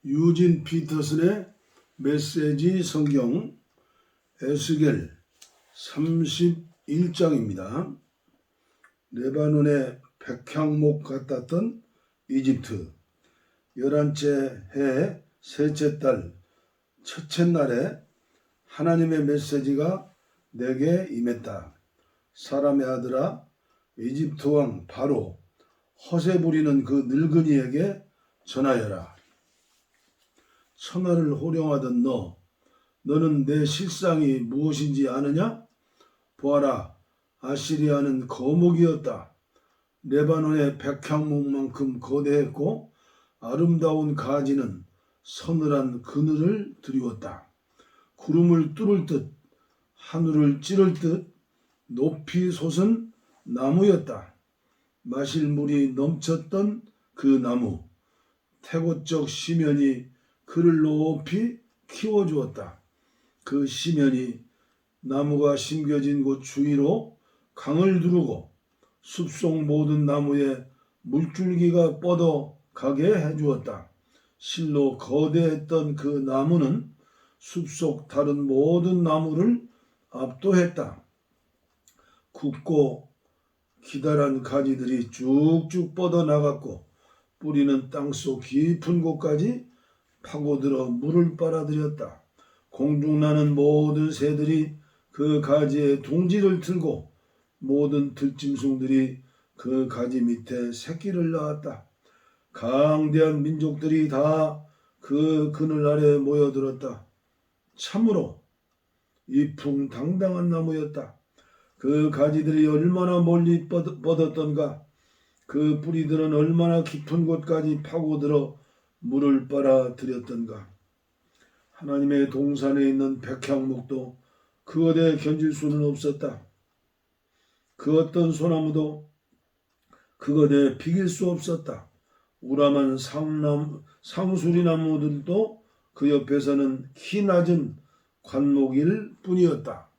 유진 피터슨의 메시지 성경 에스겔 31장입니다. 레바논의 백향목 같았던 이집트 11째 해 셋째 달 첫째 날에 하나님의 메시지가 내게 임했다. 사람의 아들아, 이집트 왕 바로 허세 부리는 그 늙은이에게 전하여라. 천하를 호령하던 너는 내 실상이 무엇인지 아느냐? 보아라, 아시리아는 거목이었다. 레바논의 백향목만큼 거대했고 아름다운 가지는 서늘한 그늘을 드리웠다. 구름을 뚫을 듯 하늘을 찌를 듯 높이 솟은 나무였다. 마실 물이 넘쳤던 그 나무, 태고적 시면이 그를 높이 키워주었다. 그 시면이 나무가 심겨진 곳 주위로 강을 두르고 숲속 모든 나무에 물줄기가 뻗어가게 해주었다. 실로 거대했던 그 나무는 숲속 다른 모든 나무를 압도했다. 굵고 기다란 가지들이 쭉쭉 뻗어나갔고 뿌리는 땅속 깊은 곳까지 파고들어 물을 빨아들였다. 공중나는 모든 새들이 그 가지에 둥지를 틀고 모든 들짐승들이 그 가지 밑에 새끼를 낳았다. 강대한 민족들이 다 그 그늘 아래 모여들었다. 참으로 이풍당당한 나무였다. 그 가지들이 얼마나 멀리 뻗었던가. 그 뿌리들은 얼마나 깊은 곳까지 파고들어 물을 빨아들였던가. 하나님의 동산에 있는 백향목도 그것에 견질 수는 없었다. 그 어떤 소나무도 그것에 비길 수 없었다. 우람한 상수리나무들도 그 옆에서는 키 낮은 관목일 뿐이었다.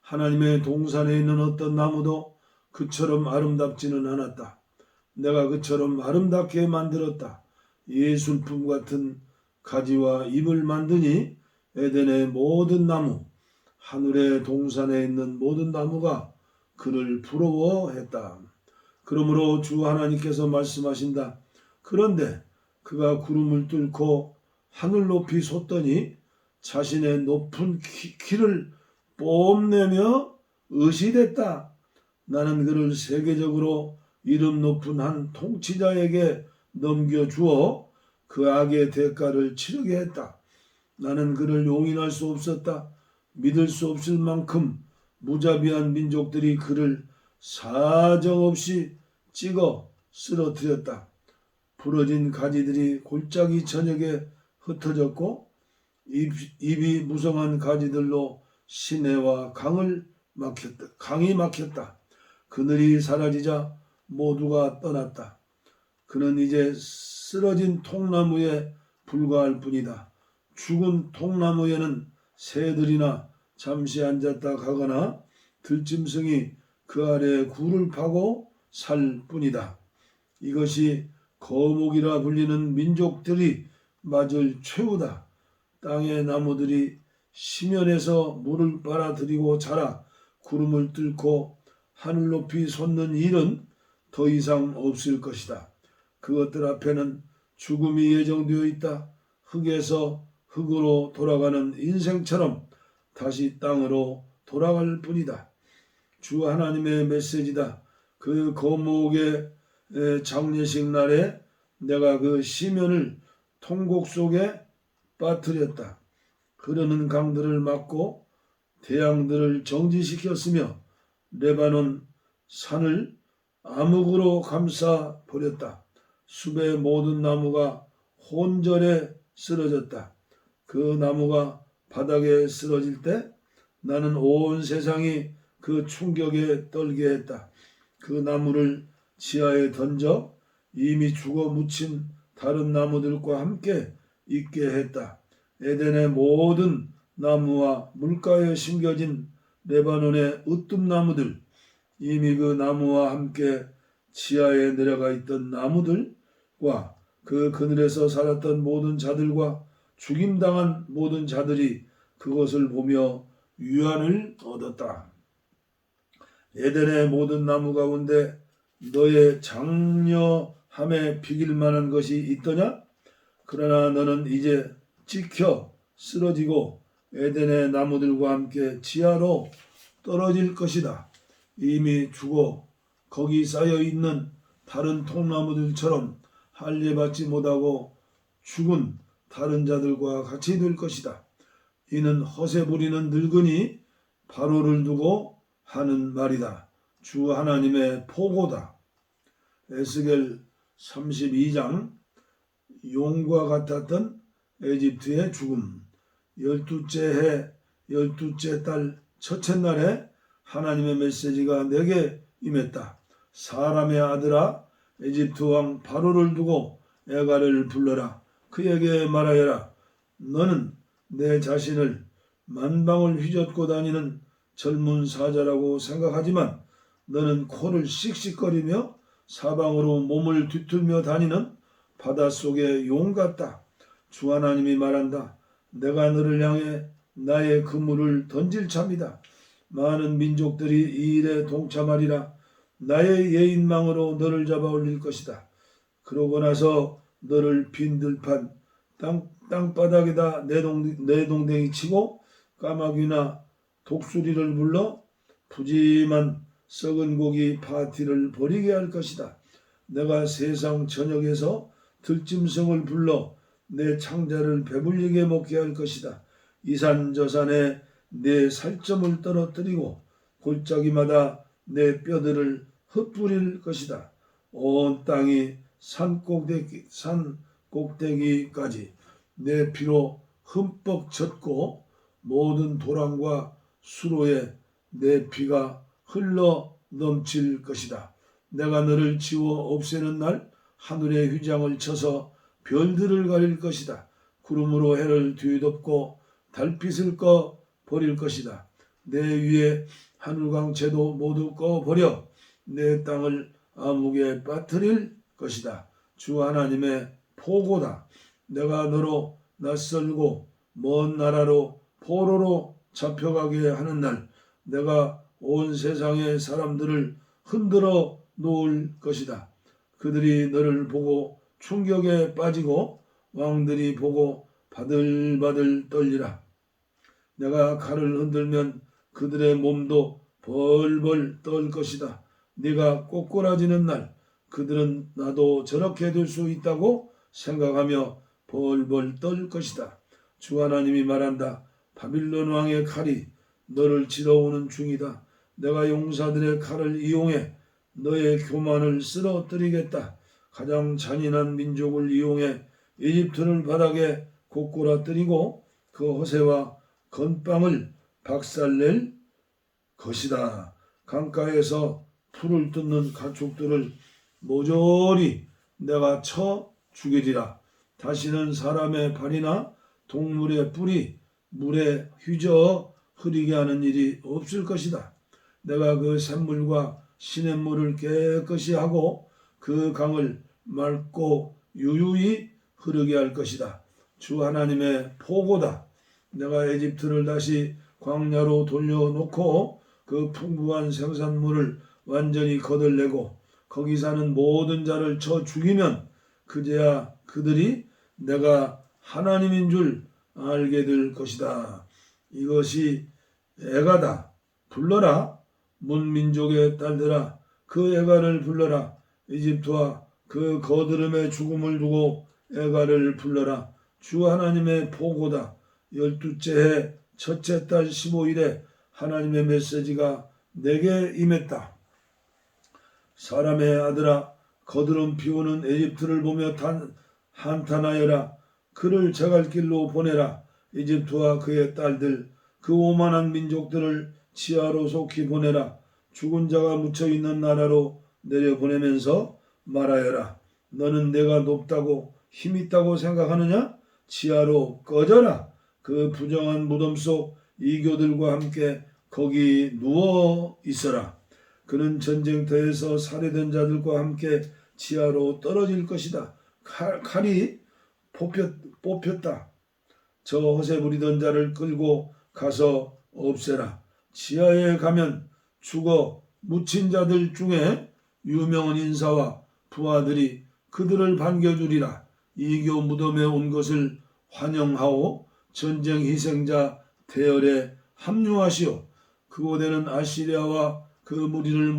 하나님의 동산에 있는 어떤 나무도 그처럼 아름답지는 않았다. 내가 그처럼 아름답게 만들었다. 예술품 같은 가지와 잎을 만드니 에덴의 모든 나무, 하늘의 동산에 있는 모든 나무가 그를 부러워했다. 그러므로 주 하나님께서 말씀하신다. 그런데 그가 구름을 뚫고 하늘 높이 솟더니 자신의 높은 키를 뽐내며 의시됐다. 나는 그를 세계적으로 이름 높은 한 통치자에게 넘겨주어 그 악의 대가를 치르게 했다. 나는 그를 용인할 수 없었다. 믿을 수 없을 만큼 무자비한 민족들이 그를 사정없이 찍어 쓰러뜨렸다. 부러진 가지들이 골짜기 저녁에 흩어졌고 잎이 무성한 가지들로 시내와 강이 막혔다. 그늘이 사라지자 모두가 떠났다. 그는 이제 쓰러진 통나무에 불과할 뿐이다. 죽은 통나무에는 새들이나 잠시 앉았다 가거나 들짐승이 그 아래에 굴을 파고 살 뿐이다. 이것이 거목이라 불리는 민족들이 맞을 최후다. 땅의 나무들이 시면에서 물을 빨아들이고 자라 구름을 뚫고 하늘 높이 솟는 일은 더 이상 없을 것이다. 그것들 앞에는 죽음이 예정되어 있다. 흙에서 흙으로 돌아가는 인생처럼 다시 땅으로 돌아갈 뿐이다. 주 하나님의 메시지다. 그 거목의 장례식 날에 내가 그 시면을 통곡 속에 빠뜨렸다. 흐르는 강들을 막고 대양들을 정지시켰으며 레바논 산을 암흑으로 감싸 버렸다. 숲의 모든 나무가 혼절에 쓰러졌다. 그 나무가 바닥에 쓰러질 때 나는 온 세상이 그 충격에 떨게 했다. 그 나무를 지하에 던져 이미 죽어 묻힌 다른 나무들과 함께 있게 했다. 에덴의 모든 나무와 물가에 심겨진 레바논의 으뜸나무들, 이미 그 나무와 함께 지하에 내려가 있던 나무들과 그 그늘에서 살았던 모든 자들과 죽임당한 모든 자들이 그것을 보며 위안을 얻었다. 에덴의 모든 나무 가운데 너의 장려함에 비길 만한 것이 있더냐? 그러나 너는 이제 찍혀 쓰러지고 에덴의 나무들과 함께 지하로 떨어질 것이다. 이미 죽어 거기 쌓여 있는 다른 통나무들처럼 할례받지 못하고 죽은 다른 자들과 같이 될 것이다. 이는 허세 부리는 늙은이 바로를 두고 하는 말이다. 주 하나님의 포고다. 에스겔 32장 용과 같았던 에집트의 죽음. 12째 해 12째 달 첫째 날에 하나님의 메시지가 내게 임했다. 사람의 아들아, 에집트 왕 바로를 두고 애가를 불러라. 그에게 말하여라. 너는 내 자신을 만방을 휘젓고 다니는 젊은 사자라고 생각하지만 너는 코를 씩씩거리며 사방으로 몸을 뒤틀며 다니는 바닷속의 용 같다. 주 하나님이 말한다. 내가 너를 향해 나의 그물을 던질 참이다. 많은 민족들이 이 일에 동참하리라. 나의 예인망으로 너를 잡아 올릴 것이다. 그러고 나서 너를 빈 들판 땅바닥에다 내동댕이 치고 까마귀나 독수리를 불러 푸짐한 썩은 고기 파티를 벌이게 할 것이다. 내가 세상 전역에서 들짐승을 불러 내 창자를 배불리게 먹게 할 것이다. 이산저산에 내 살점을 떨어뜨리고 골짜기마다 내 뼈들을 흩뿌릴 것이다. 온 땅이 산 꼭대기까지 내 피로 흠뻑 젖고 모든 도랑과 수로에 내 피가 흘러 넘칠 것이다. 내가 너를 지워 없애는 날 하늘의 휘장을 쳐서 별들을 가릴 것이다. 구름으로 해를 뒤덮고 달빛을 꺼 버릴 것이다. 내 위에 하늘광채도 모두 꺼 버려 내 땅을 암흑에 빠뜨릴 것이다. 주 하나님의 포고다. 내가 너로 낯설고 먼 나라로 포로로 잡혀가게 하는 날 내가 온 세상의 사람들을 흔들어 놓을 것이다. 그들이 너를 보고 충격에 빠지고 왕들이 보고 바들바들 떨리라. 내가 칼을 흔들면 그들의 몸도 벌벌 떨 것이다. 네가 꼬꾸라지는 날 그들은 나도 저렇게 될 수 있다고 생각하며 벌벌 떨 것이다. 주 하나님이 말한다. 바빌론 왕의 칼이 너를 치러오는 중이다. 내가 용사들의 칼을 이용해 너의 교만을 쓰러뜨리겠다. 가장 잔인한 민족을 이용해 이집트를 바닥에 고꾸라뜨리고 그 허세와 건빵을 박살낼 것이다. 강가에서 풀을 뜯는 가축들을 모조리 내가 쳐 죽이리라. 다시는 사람의 발이나 동물의 뿔이 물에 휘저어 흐리게 하는 일이 없을 것이다. 내가 그 샘물과 시냇물을 깨끗이 하고 그 강을 맑고 유유히 흐르게 할 것이다. 주 하나님의 포고다. 내가 에집트를 다시 광야로 돌려놓고 그 풍부한 생산물을 완전히 거들내고 거기 사는 모든 자를 쳐 죽이면 그제야 그들이 내가 하나님인 줄 알게 될 것이다. 이것이 애가다. 불러라. 문민족의 딸들아 그 애가를 불러라. 이집트와 그 거드름의 죽음을 두고 애가를 불러라. 주 하나님의 포고다. 12째 해 첫째 달 15일에 하나님의 메시지가 내게 임했다. 사람의 아들아 거드름 피우는 에집트를 보며 한탄하여라. 그를 제갈길로 보내라. 이집트와 그의 딸들 그 오만한 민족들을 지하로 속히 보내라. 죽은 자가 묻혀있는 나라로 내려보내면서 말하여라. 너는 내가 높다고 힘있다고 생각하느냐? 지하로 꺼져라. 그 부정한 무덤 속 이교들과 함께 거기 누워 있어라. 그는 전쟁터에서 살해된 자들과 함께 지하로 떨어질 것이다. 칼이 뽑혔다. 저 허세 부리던 자를 끌고 가서 없애라. 지하에 가면 죽어 묻힌 자들 중에 유명한 인사와 부하들이 그들을 반겨주리라. 이교 무덤에 온 것을 환영하오. 전쟁 희생자 대열에 합류하시오. 그곳에는 아시리아와 그 무리가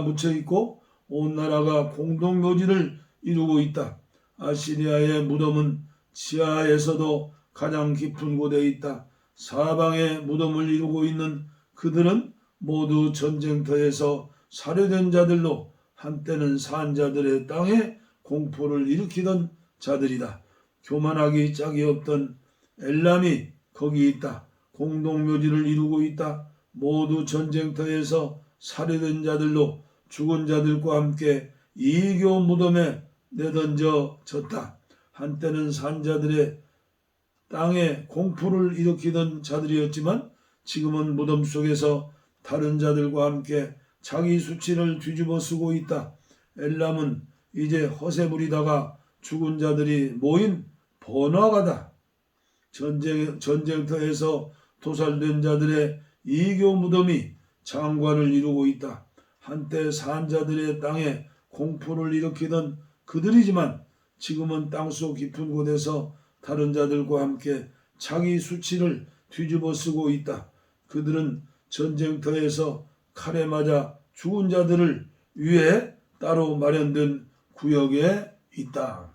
묻혀 있고 온 나라가 공동 묘지를 이루고 있다. 아시리아의 무덤은 지하에서도 가장 깊은 곳에 있다. 사방에 무덤을 이루고 있는 그들은 모두 전쟁터에서 살해된 자들로 한때는 산 자들의 땅에 공포를 일으키던 자들이다. 교만하기 짝이 없던 엘람이 거기 있다. 공동묘지를 이루고 있다. 모두 전쟁터에서 살해된 자들로 죽은 자들과 함께 이교 무덤에 내던져졌다. 한때는 산 자들의 땅에 공포를 일으키던 자들이었지만 지금은 무덤 속에서 다른 자들과 함께 자기 수치를 뒤집어 쓰고 있다. 엘람은 이제 허세 부리다가 죽은 자들이 모인 번화가다. 전쟁터에서 도살된 자들의 이교 무덤이 장관을 이루고 있다. 한때 산 자들의 땅에 공포를 일으키던 그들이지만 지금은 땅속 깊은 곳에서 다른 자들과 함께 자기 수치를 뒤집어 쓰고 있다. 그들은 전쟁터에서 칼에 맞아 죽은 자들을 위해 따로 마련된 구역에 있다.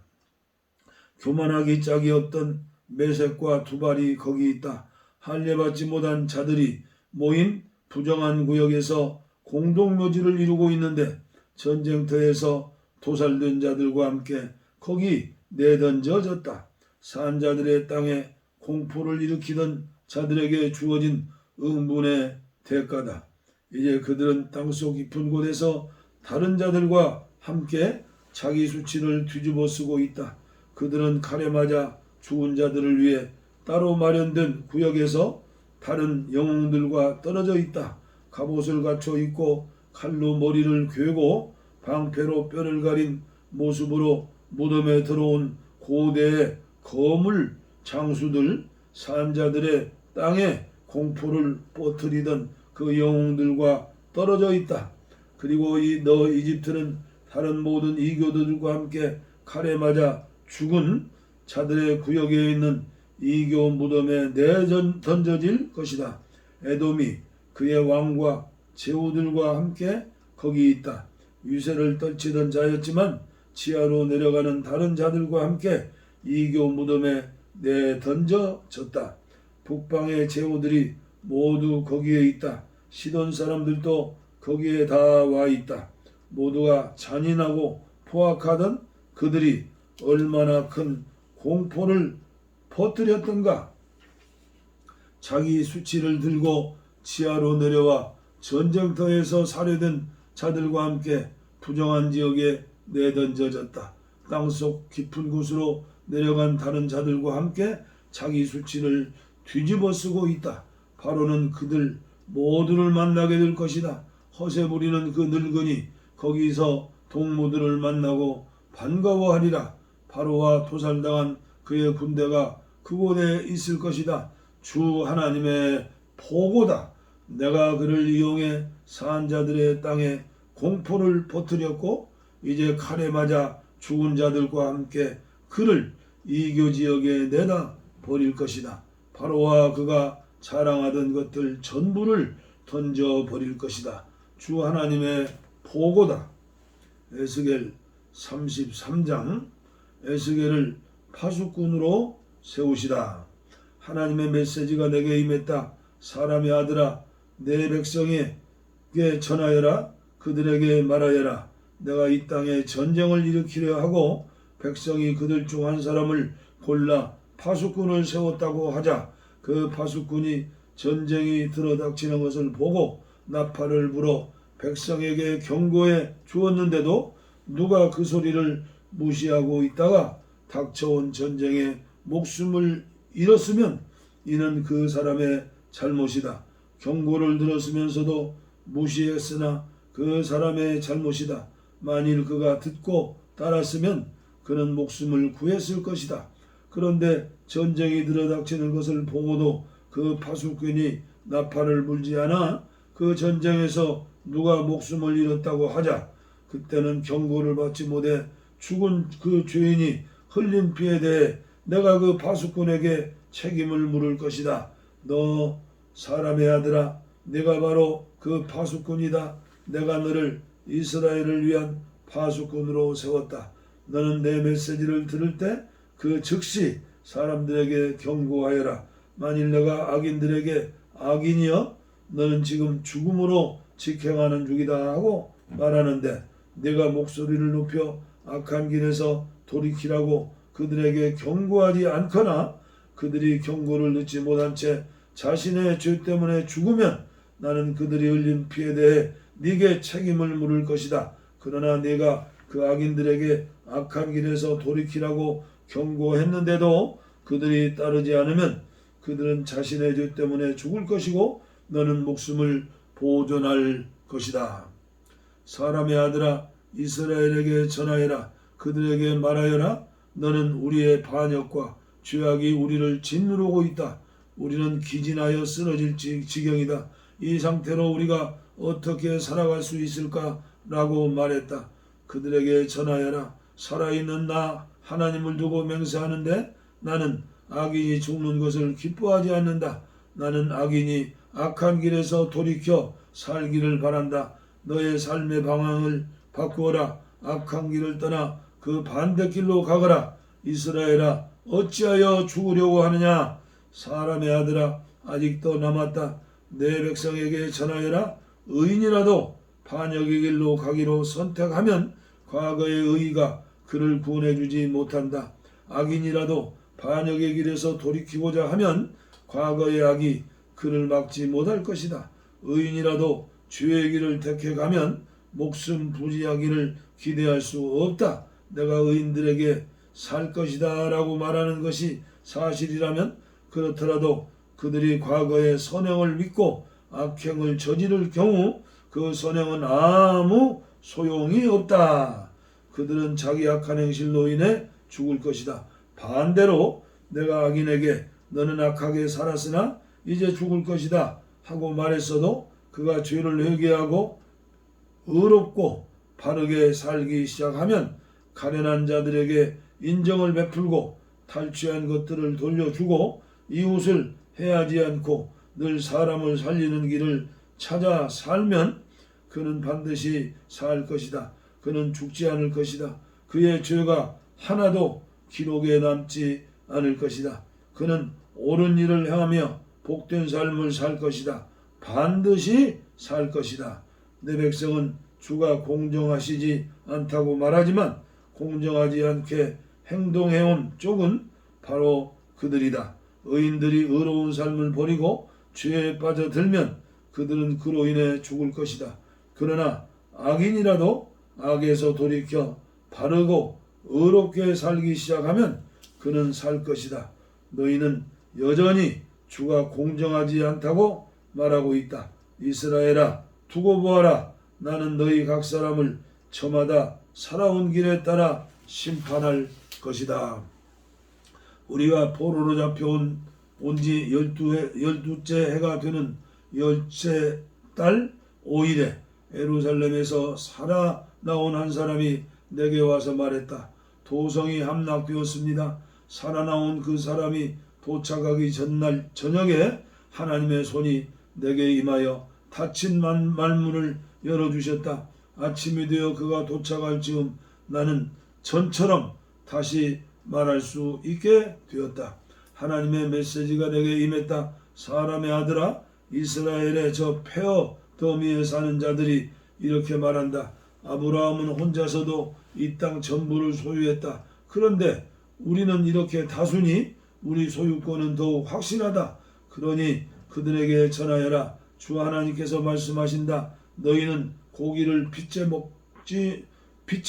교만하기 짝이 없던 메섹과 두발이 거기 있다. 할례받지 못한 자들이 모인 부정한 구역에서 공동묘지를 이루고 있는데 전쟁터에서 도살된 자들과 함께 거기 내던져졌다. 산 자들의 땅에 공포를 일으키던 자들에게 주어진 응분의 대가다. 이제 그들은 땅속 깊은 곳에서 다른 자들과 함께 자기 수치를 뒤집어 쓰고 있다. 그들은 칼에 맞아 죽은 자들을 위해 따로 마련된 구역에서 다른 영웅들과 떨어져 있다. 갑옷을 갖춰 입고 칼로 머리를 괴고 방패로 뼈를 가린 모습으로 무덤에 들어온 고대의 거물 장수들, 산자들의 땅에 공포를 퍼뜨리던 그 영웅들과 떨어져 있다. 그리고 너 이집트는 다른 모든 이교들과 함께 칼에 맞아 죽은 자들의 구역에 있는 이교 무덤에 던져질 것이다. 에돔이 그의 왕과 제후들과 함께 거기 있다. 위세를 떨치던 자였지만 지하로 내려가는 다른 자들과 함께 이교 무덤에 내던져졌다. 북방의 제후들이 모두 거기에 있다. 시돈 사람들도 거기에 다 와 있다. 모두가 잔인하고 포악하던 그들이 얼마나 큰 공포를 퍼뜨렸던가. 자기 수치를 들고 지하로 내려와 전쟁터에서 살해된 자들과 함께 부정한 지역에 내던져졌다. 땅속 깊은 곳으로 내려간 다른 자들과 함께 자기 수치를 뒤집어 쓰고 있다. 바로는 그들 모두를 만나게 될 것이다. 허세 부리는 그 늙은이 거기서 동무들을 만나고 반가워하리라. 바로와 도살당한 그의 군대가 그곳에 있을 것이다. 주 하나님의 보고다. 내가 그를 이용해 산 자들의 땅에 공포를 퍼뜨렸고 이제 칼에 맞아 죽은 자들과 함께 그를 이교 지역에 내다 버릴 것이다. 바로와 그가 자랑하던 것들 전부를 던져 버릴 것이다. 주 하나님의 보고다. 에스겔 33장. 에스겔을 파수꾼으로 세우시다. 하나님의 메시지가 내게 임했다. 사람의 아들아, 내 백성에게 전하여라. 그들에게 말하여라. 내가 이 땅에 전쟁을 일으키려 하고 백성이 그들 중 한 사람을 골라 파수꾼을 세웠다고 하자. 그 파수꾼이 전쟁이 들어닥치는 것을 보고 나팔을 불어 백성에게 경고해 주었는데도 누가 그 소리를 무시하고 있다가 닥쳐온 전쟁에 목숨을 잃었으면 이는 그 사람의 잘못이다. 경고를 들었으면서도 무시했으나 그 사람의 잘못이다. 만일 그가 듣고 따랐으면 그는 목숨을 구했을 것이다. 그런데 전쟁이 들어닥치는 것을 보고도 그 파수꾼이 나팔을 불지 않아 그 전쟁에서 누가 목숨을 잃었다고 하자 그때는 경고를 받지 못해 죽은 그 죄인이 흘린 피에 대해 내가 그 파수꾼에게 책임을 물을 것이다. 너 사람의 아들아, 네가 바로 그 파수꾼이다. 내가 너를 이스라엘을 위한 파수꾼으로 세웠다. 너는 내 메시지를 들을 때 그 즉시 사람들에게 경고하여라. 만일 내가 악인들에게 악인이여 너는 지금 죽음으로 직행하는 중이다 하고 말하는데 네가 목소리를 높여 악한 길에서 돌이키라고 그들에게 경고하지 않거나 그들이 경고를 듣지 못한 채 자신의 죄 때문에 죽으면 나는 그들이 흘린 피에 대해 네게 책임을 물을 것이다. 그러나 네가 그 악인들에게 악한 길에서 돌이키라고 경고했는데도 그들이 따르지 않으면 그들은 자신의 죄 때문에 죽을 것이고 너는 목숨을 보존할 것이다. 사람의 아들아, 이스라엘에게 전하여라. 그들에게 말하여라. 너는 우리의 반역과 죄악이 우리를 짓누르고 있다. 우리는 기진하여 쓰러질 지경이다. 이 상태로 우리가 어떻게 살아갈 수 있을까? 라고 말했다. 그들에게 전하여라. 살아있는 나 하나님을 두고 맹세하는데 나는 악인이 죽는 것을 기뻐하지 않는다. 나는 악인이 악한 길에서 돌이켜 살기를 바란다. 너의 삶의 방향을 바꾸어라. 악한 길을 떠나 그 반대길로 가거라. 이스라엘아, 어찌하여 죽으려고 하느냐? 사람의 아들아, 아직도 남았다. 내 백성에게 전하여라. 의인이라도 반역의 길로 가기로 선택하면 과거의 의의가 그를 구원해주지 못한다. 악인이라도 반역의 길에서 돌이키고자 하면 과거의 악이 그를 막지 못할 것이다. 의인이라도 죄의 길을 택해가면 목숨 부지하기를 기대할 수 없다. 내가 의인들에게 살 것이다 라고 말하는 것이 사실이라면 그렇더라도 그들이 과거의 선행을 믿고 악행을 저지를 경우 그 선행은 아무 소용이 없다. 그들은 자기 악한 행실로 인해 죽을 것이다. 반대로 내가 악인에게 너는 악하게 살았으나 이제 죽을 것이다 하고 말했어도 그가 죄를 회개하고 의롭고 바르게 살기 시작하면 가련한 자들에게 인정을 베풀고 탈취한 것들을 돌려주고 이웃을 해하지 않고 늘 사람을 살리는 길을 찾아 살면 그는 반드시 살 것이다. 그는 죽지 않을 것이다. 그의 죄가 하나도 기록에 남지 않을 것이다. 그는 옳은 일을 행하며 복된 삶을 살 것이다. 반드시 살 것이다. 내 백성은 주가 공정하시지 않다고 말하지만 공정하지 않게 행동해온 쪽은 바로 그들이다. 의인들이 의로운 삶을 버리고 죄에 빠져들면 그들은 그로 인해 죽을 것이다. 그러나 악인이라도 악에서 돌이켜 바르고 의롭게 살기 시작하면 그는 살 것이다. 너희는 여전히 주가 공정하지 않다고 말하고 있다. 이스라엘아, 두고 보아라. 나는 너희 각 사람을 저마다 살아온 길에 따라 심판할 것이다. 우리가 포로로 잡혀온 지 12째 해가 되는 10째 달 5일에 예루살렘에서 살아나온 한 사람이 내게 와서 말했다. 도성이 함락되었습니다. 살아나온 그 사람이 도착하기 전날 저녁에 하나님의 손이 내게 임하여 닫힌 말문을 열어주셨다. 아침이 되어 그가 도착할 즈음 나는 전처럼 다시 말할 수 있게 되었다. 하나님의 메시지가 내게 임했다. 사람의 아들아, 이스라엘의 저 폐허 더미에 사는 자들이 이렇게 말한다. 아브라함은 혼자서도 이 땅 전부를 소유했다. 그런데 우리는 이렇게 다수니 우리 소유권은 더욱 확실하다. 그러니 그들에게 전하여라. 주 하나님께서 말씀하신다. 너희는 고기를 빚에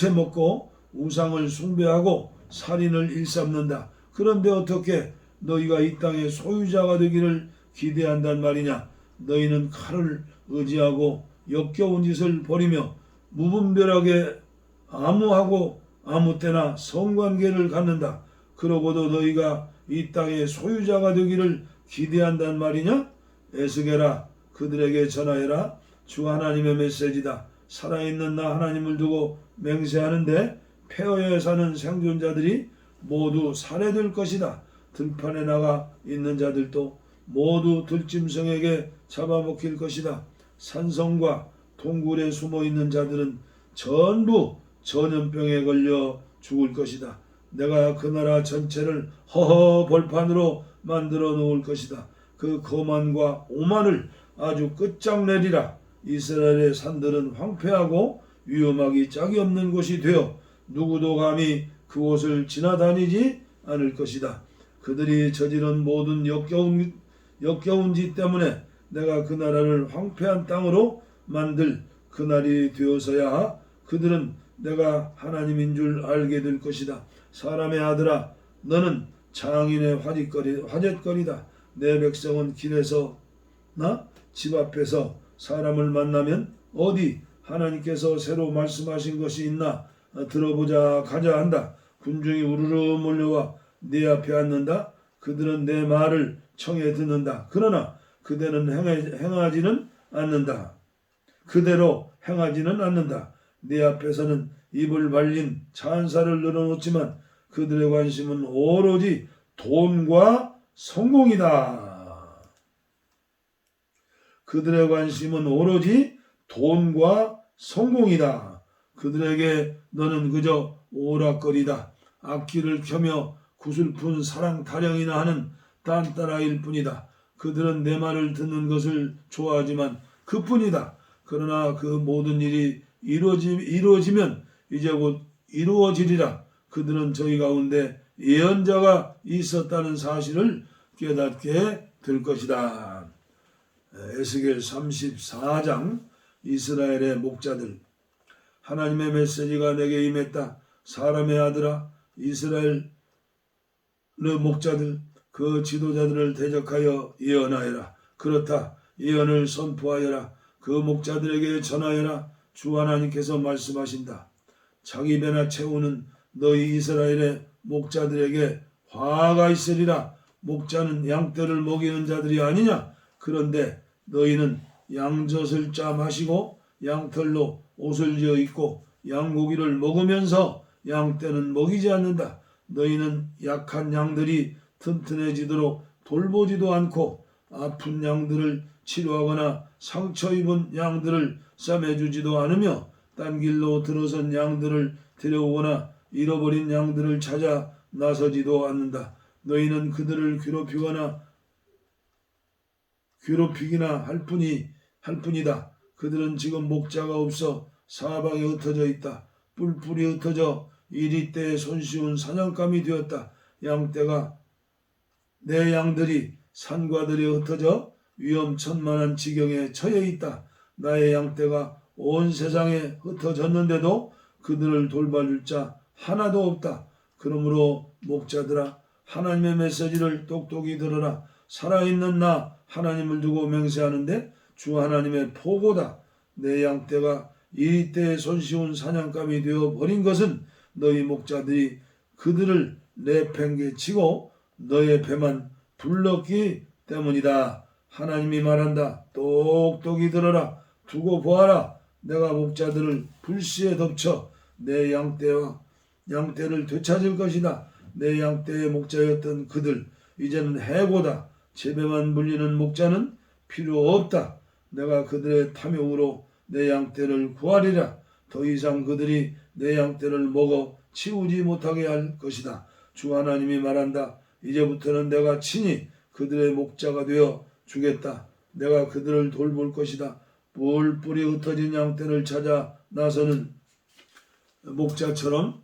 먹고 우상을 숭배하고 살인을 일삼는다. 그런데 어떻게 너희가 이 땅의 소유자가 되기를 기대한단 말이냐. 너희는 칼을 의지하고 역겨운 짓을 벌이며 무분별하게 암호하고 아무 때나 성관계를 갖는다. 그러고도 너희가 이 땅의 소유자가 되기를 기대한단 말이냐? 에스겔아, 그들에게 전하여라. 주 하나님의 메시지다. 살아있는 나 하나님을 두고 맹세하는데 폐허에 사는 생존자들이 모두 살해될 것이다. 들판에 나가 있는 자들도 모두 들짐승에게 잡아먹힐 것이다. 산성과 동굴에 숨어 있는 자들은 전부 전염병에 걸려 죽을 것이다. 내가 그 나라 전체를 허허 벌판으로 만들어 놓을 것이다. 그 거만과 오만을 아주 끝장내리라. 이스라엘의 산들은 황폐하고 위험하기 짝이 없는 곳이 되어 누구도 감히 그곳을 지나다니지 않을 것이다. 그들이 저지른 모든 역겨운 짓 때문에 내가 그 나라를 황폐한 땅으로 만들 그날이 되어서야 그들은 내가 하나님인 줄 알게 될 것이다. 사람의 아들아, 너는 장인의 화제거리다. 내 백성은 길에서 집 앞에서 사람을 만나면 어디 하나님께서 새로 말씀하신 것이 있나 들어보자 가자 한다. 군중이 우르르 몰려와 네 앞에 앉는다. 그들은 내 말을 청해 듣는다. 그러나 그대는 행하지는 않는다. 그대로 행하지는 않는다. 네 앞에서는 입을 말린 찬사를 늘어놓지만 그들의 관심은 오로지 돈과 성공이다. 그들의 관심은 오로지 돈과 성공이다. 그들에게 너는 그저 오락거리다. 악기를 켜며 구슬픈 사랑 타령이나 하는 딴따라일 뿐이다. 그들은 내 말을 듣는 것을 좋아하지만 그뿐이다. 그러나 그 모든 일이 이루어지면 이제 곧 이루어지리라. 그들은 저희 가운데 예언자가 있었다는 사실을 깨닫게 될 것이다. 에스겔 34장. 이스라엘의 목자들. 하나님의 메시지가 내게 임했다. 사람의 아들아, 이스라엘의 목자들, 그 지도자들을 대적하여 예언하여라. 그렇다. 예언을 선포하여라. 그 목자들에게 전하여라. 주 하나님께서 말씀하신다. 자기 배나 채우는 너희 이스라엘의 목자들에게 화가 있으리라. 목자는 양떼를 먹이는 자들이 아니냐? 그런데 너희는 양젖을 짜 마시고 양털로 옷을 지어 입고 양고기를 먹으면서 양떼는 먹이지 않는다. 너희는 약한 양들이 튼튼해지도록 돌보지도 않고 아픈 양들을 치료하거나 상처 입은 양들을 싸매주지도 않으며 딴 길로 들어선 양들을 데려오거나 잃어버린 양들을 찾아 나서지도 않는다. 너희는 그들을 괴롭히기나 할 뿐이다. 그들은 지금 목자가 없어 사방에 흩어져 있다. 뿔뿔이 흩어져 이리때에 손쉬운 사냥감이 되었다. 내 양들이 산과들에 흩어져 위험천만한 지경에 처해 있다. 나의 양떼가 온 세상에 흩어졌는데도 그들을 돌봐줄 자 하나도 없다. 그러므로 목자들아, 하나님의 메시지를 똑똑히 들어라. 살아있는 나 하나님을 두고 맹세하는데 주 하나님의 포고다. 내 양떼가 이리때에 손쉬운 사냥감이 되어 버린 것은 너희 목자들이 그들을 내팽개치고 너의 배만 불렀기 때문이다. 하나님이 말한다. 똑똑히 들어라. 두고 보아라. 내가 목자들을 불시에 덮쳐 내 양떼를 되찾을 것이다. 내 양떼의 목자였던 그들 이제는 해고다. 제배만 물리는 목자는 필요 없다. 내가 그들의 탐욕으로 내 양떼를 구하리라. 더 이상 그들이 내 양떼를 먹어 치우지 못하게 할 것이다. 주 하나님이 말한다. 이제부터는 내가 친히 그들의 목자가 되어 주겠다. 내가 그들을 돌볼 것이다. 뿔뿔이 흩어진 양떼를 찾아 나서는 목자처럼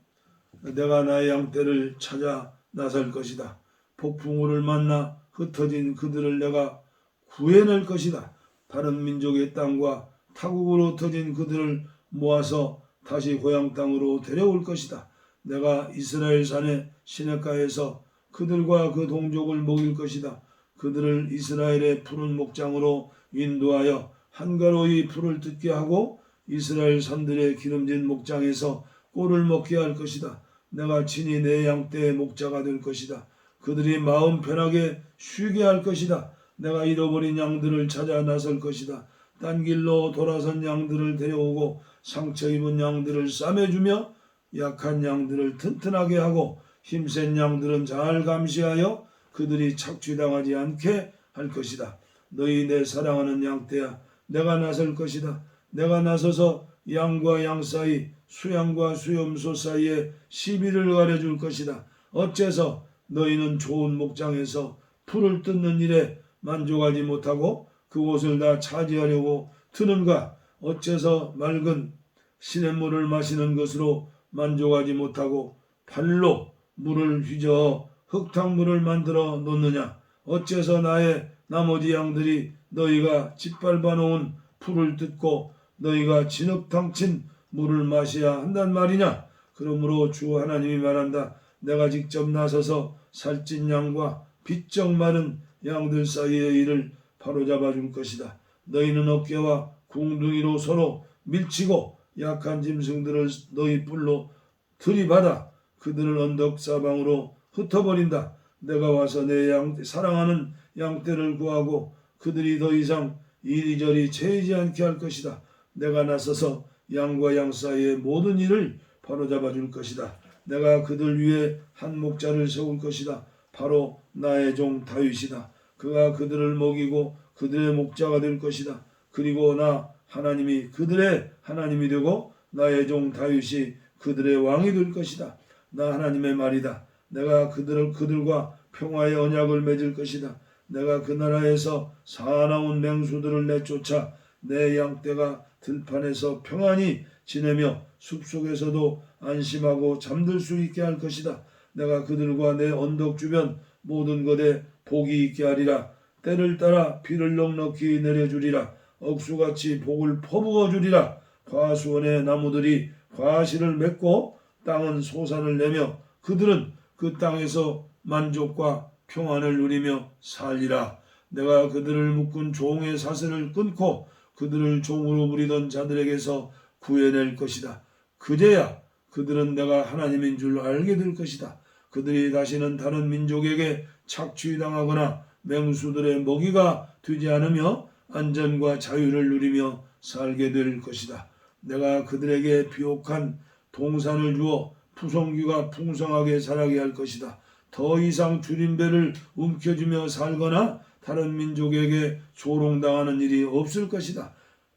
내가 나의 양떼를 찾아 나설 것이다. 폭풍우를 만나 흩어진 그들을 내가 구해낼 것이다. 다른 민족의 땅과 타국으로 흩어진 그들을 모아서 다시 고향 땅으로 데려올 것이다. 내가 이스라엘 산의 시냇가에서 그들과 그 동족을 먹일 것이다. 그들을 이스라엘의 푸른 목장으로 인도하여 한가로이 풀을 뜯게 하고 이스라엘 산들의 기름진 목장에서 꼴을 먹게 할 것이다. 내가 친히 내 양떼의 목자가 될 것이다. 그들이 마음 편하게 쉬게 할 것이다. 내가 잃어버린 양들을 찾아 나설 것이다. 딴 길로 돌아선 양들을 데려오고 상처 입은 양들을 싸매주며 약한 양들을 튼튼하게 하고 힘센 양들은 잘 감시하여 그들이 착취당하지 않게 할 것이다. 너희 내 사랑하는 양떼야, 내가 나설 것이다. 내가 나서서 양과 양 사이, 수양과 수염소 사이에 시비를 가려줄 것이다. 어째서 너희는 좋은 목장에서 풀을 뜯는 일에 만족하지 못하고 그곳을 다 차지하려고 드는가? 어째서 맑은 시냇물을 마시는 것으로 만족하지 못하고 발로 물을 휘저어 흙탕물을 만들어 놓느냐? 어째서 나의 나머지 양들이 너희가 짓밟아 놓은 풀을 뜯고 너희가 진흙탕친 물을 마셔야 한단 말이냐? 그러므로 주 하나님이 말한다. 내가 직접 나서서 살찐 양과 비쩍 마른 양들 사이의 일을 바로잡아 줄 것이다. 너희는 어깨와 궁둥이로 서로 밀치고 약한 짐승들을 너희 뿔로 들이받아 그들을 언덕 사방으로 흩어버린다. 내가 와서 내 사랑하는 양떼를 구하고 그들이 더 이상 이리저리 채이지 않게 할 것이다. 내가 나서서 양과 양 사이의 모든 일을 바로잡아 줄 것이다. 내가 그들 위에 한 목자를 세울 것이다. 바로 나의 종 다윗이다. 그가 그들을 먹이고 그들의 목자가 될 것이다. 그리고 나 하나님이 그들의 하나님이 되고 나의 종 다윗이 그들의 왕이 될 것이다. 나 하나님의 말이다. 내가 그들과 평화의 언약을 맺을 것이다. 내가 그 나라에서 사나운 맹수들을 내쫓아 내 양떼가 들판에서 평안히 지내며 숲속에서도 안심하고 잠들 수 있게 할 것이다. 내가 그들과 내 언덕 주변 모든 것에 복이 있게 하리라. 때를 따라 비를 넉넉히 내려주리라. 억수같이 복을 퍼부어 주리라. 과수원의 나무들이 과실을 맺고 땅은 소산을 내며 그들은 그 땅에서 만족과 평안을 누리며 살리라. 내가 그들을 묶은 종의 사슬을 끊고 그들을 종으로 부리던 자들에게서 구해낼 것이다. 그제야 그들은 내가 하나님인 줄 알게 될 것이다. 그들이 다시는 다른 민족에게 착취당하거나 맹수들의 먹이가 되지 않으며 안전과 자유를 누리며 살게 될 것이다. 내가 그들에게 비옥한 동산을 주어 푸성귀가 풍성하게 자라게 할 것이다. 더 이상 줄임배를 움켜쥐며 살거나 다른 민족에게 조롱당하는 일이 없을 것이다.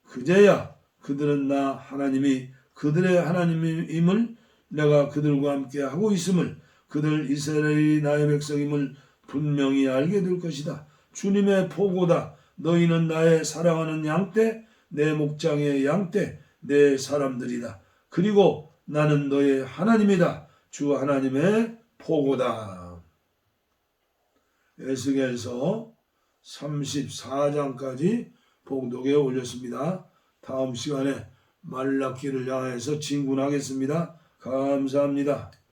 그제야 그들은 나 하나님이 그들의 하나님임을 내가 그들과 함께 하고 있음을 그들 이스라엘이 나의 백성임을 분명히 알게 될 것이다. 주님의 포고다. 너희는 나의 사랑하는 양떼, 내 목장의 양떼, 내 사람들이다. 그리고 나는 너의 하나님이다. 주 하나님의 포고다. 에스겔서 34장까지 봉독에 올렸습니다. 다음 시간에 말라기를 향해서 진군하겠습니다. 감사합니다.